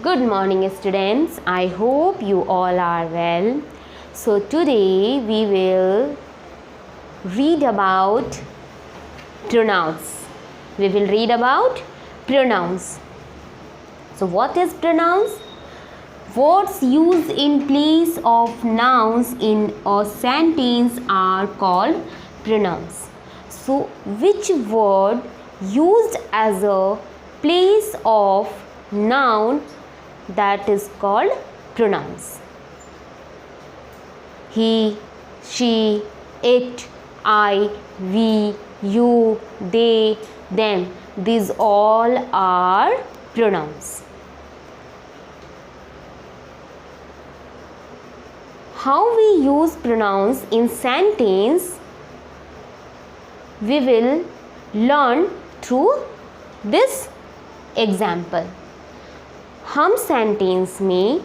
Good morning, students. I hope you all are well. So today we will read about pronouns. We will read about pronouns. So what is pronouns? Words used in place of nouns in a sentence are called pronouns. So which word used as a place of noun, that is called pronouns? He, she, it, I, we, you, they, them. These all are pronouns. How we use pronouns in sentence we will learn through this example. हम sentence में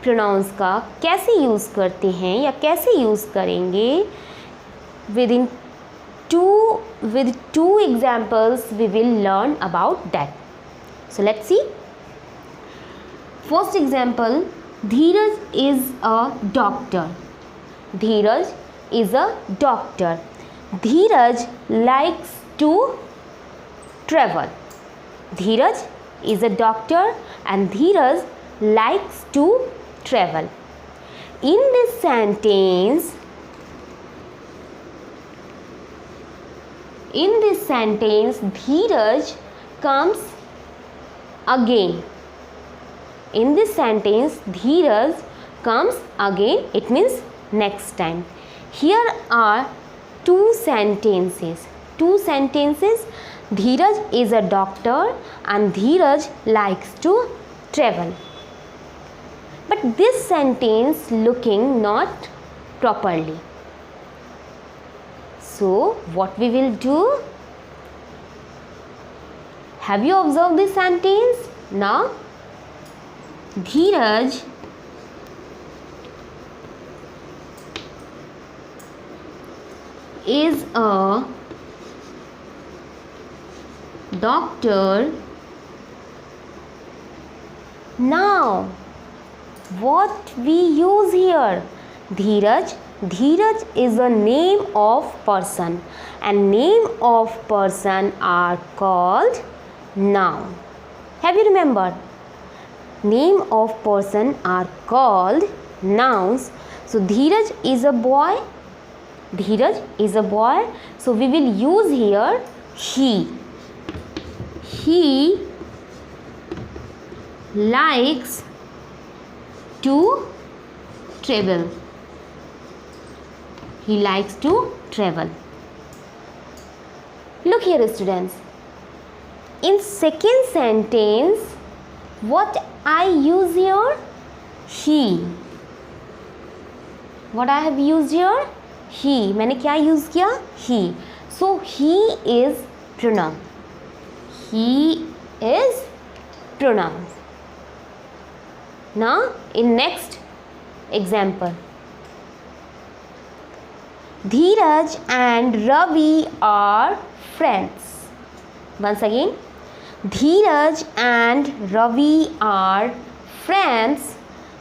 pronounce का कैसे use करते हैं या कैसे use करेंगे with two examples we will learn about that. So let's see. First example, Dheeraj is a doctor. Dheeraj is a doctor. Dheeraj likes to travel. Dheeraj is a doctor and Dheeraj likes to travel. In this sentence, Dheeraj comes again. In this sentence, Dheeraj comes again. It means next time. Here are two sentences. Dheeraj is a doctor and Dheeraj likes to travel. But this sentence looking not properly. So what we will do? Have you observed this sentence? Now Dheeraj is a doctor. Now what we use here? Dheeraj is a name of person and name of person are called noun. Have you remembered? Name of person are called nouns. So Dheeraj is a boy. So we will use here he. He likes to travel. Look here, students. In second sentence, what I use here? He. What I have used here? He. मैंने क्या use किया? He. So he is pronoun. Now in next example, Dheeraj and Ravi are friends. Once again, Dheeraj and Ravi are friends.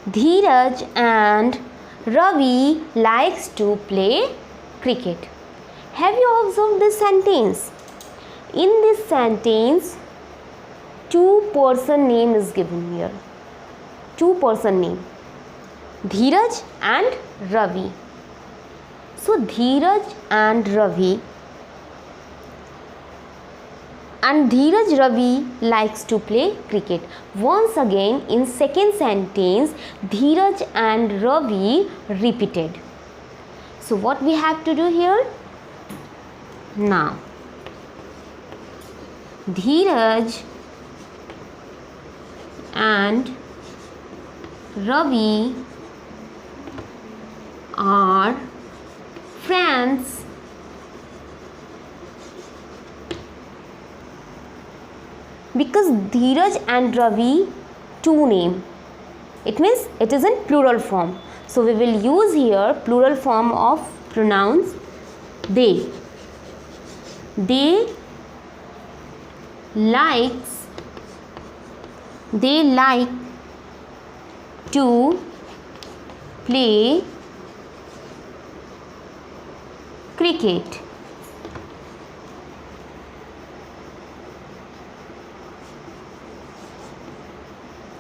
Dheeraj and Ravi likes to play cricket. Have you observed this sentence? In this sentence, two-person name is given here. Two-person name, Dheeraj and Ravi. So Dheeraj and Ravi likes to play cricket. Once again, in second sentence, Dheeraj and Ravi repeated. So what we have to do here? Now Dheeraj and Ravi are friends. Because Dheeraj and Ravi, two name, it means it is in plural form. So we will use here plural form of pronouns they. They like to play cricket.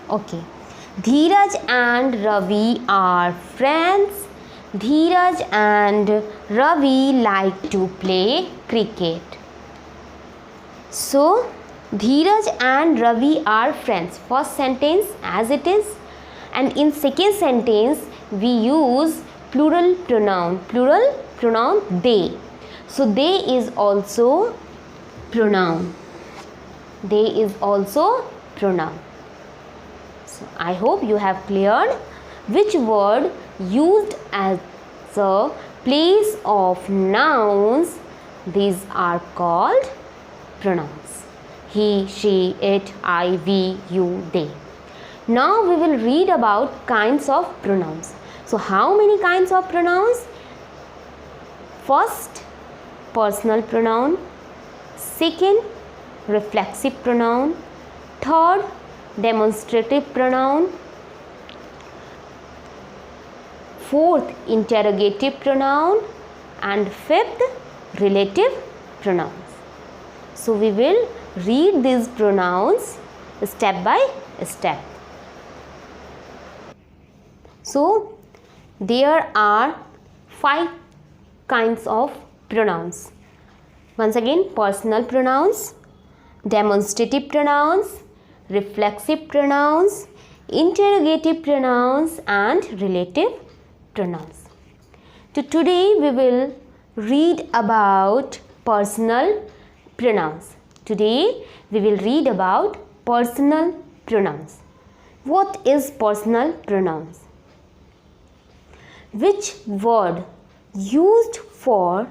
Okay. Dheeraj and Ravi are friends. Dheeraj and Ravi like to play cricket. So, Dheeraj and Ravi are friends. First sentence as it is, and in second sentence we use plural pronoun they. So, they is also pronoun. They is also pronoun. So, I hope you have cleared which word used as a place of nouns. These are called pronouns. He, she, it, I, we, you, they. Now we will read about kinds of pronouns. So how many kinds of pronouns? First, personal pronoun. Second, reflexive pronoun. Third, demonstrative pronoun. Fourth, interrogative pronoun. And fifth, relative pronouns. So we will read these pronouns step by step. So there are 5 kinds of pronouns. Once again, personal pronouns, demonstrative pronouns, reflexive pronouns, interrogative pronouns and relative pronouns. So today we will read about personal pronouns. Today we will read about personal pronouns. What is personal pronouns? Which word used for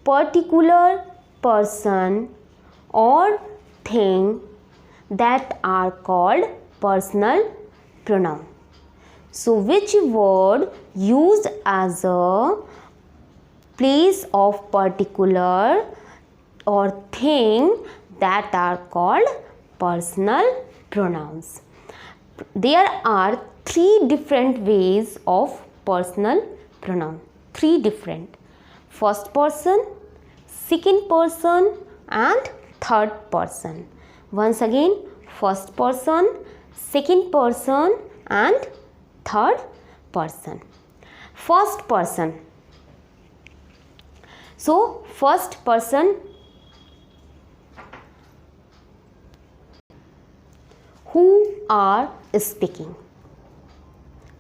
particular person or thing that are called personal pronoun. So which word used as a place of particular or thing that are called personal pronouns. There are 3 different ways of personal pronoun. 3 different. First person, second person and third person. Once again, first person, second person and third person. First person. So first person, who are speaking.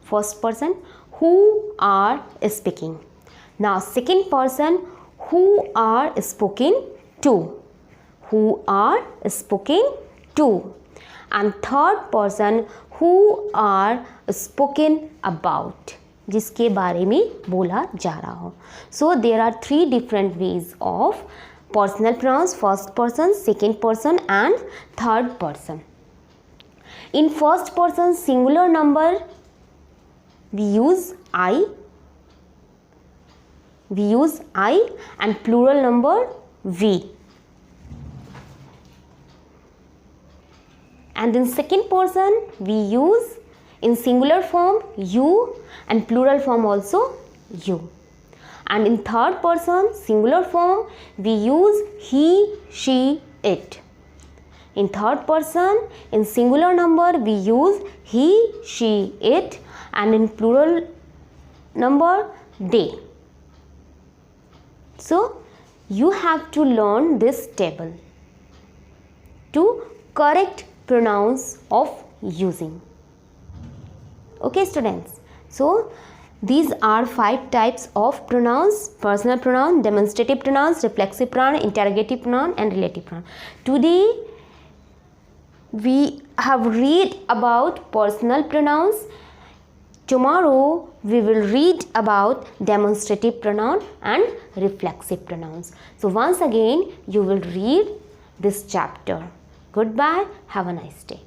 First person, who are speaking. Now second person, who are spoken to. Who are spoken to. And third person, who are spoken about. जिसके बारे में बोला जा रहा हो. So there are 3 different ways of personal pronouns. First person, second person and third person. In first person singular number, we use I. We use I, and plural number we. And in second person, we use in singular form you, and plural form also you. And in third person singular form, we use he, she, it. In third person, in singular number, we use he, she, it, and in plural number, they. So, you have to learn this table to correct pronouns of using. Okay, students. So, these are 5 types of pronouns: personal pronoun, demonstrative pronouns, reflexive pronoun, interrogative pronoun and relative pronoun. Today, we have read about personal pronouns. Tomorrow we will read about demonstrative pronoun and reflexive pronouns. So once again you will read this chapter. Goodbye. Have a nice day.